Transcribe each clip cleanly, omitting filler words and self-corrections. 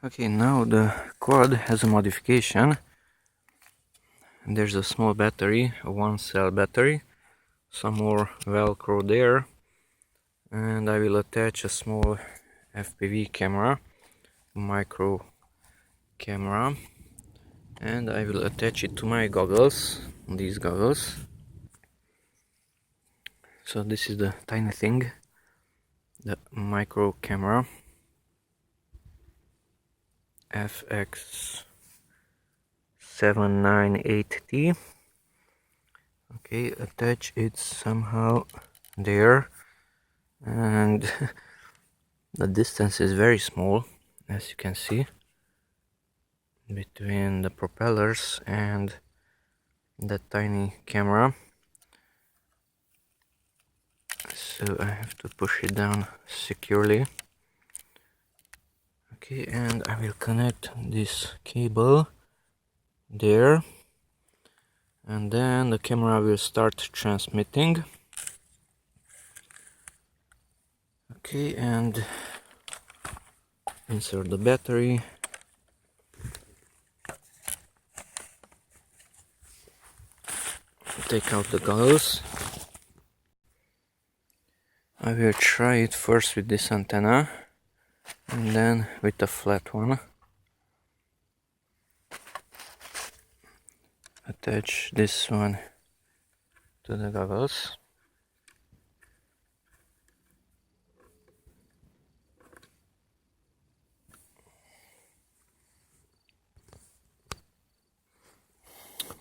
Okay, now the quad has a modification. There's a small battery, a 1-cell battery, some more velcro there, and I will attach a small FPV camera, micro camera, and I will attach it to my goggles, these goggles. So this is the tiny thing, the micro camera FX798T. Okay, attach it somehow there, and the distance is very small, as you can see, between the propellers and that tiny camera. So I have to push it down securely. Okay, and I will connect this cable there, and then the camera will start transmitting. Okay, and insert the battery. Take out the goggles. I will try it first with this antenna and then with a flat one. Attach this one to the goggles.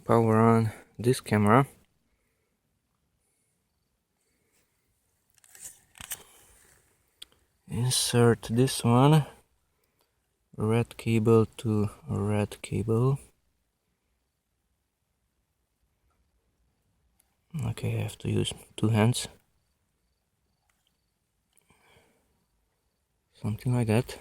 Power on this camera. Insert this one, red cable to red cable. Okay, I have to use 2 hands. Something like that.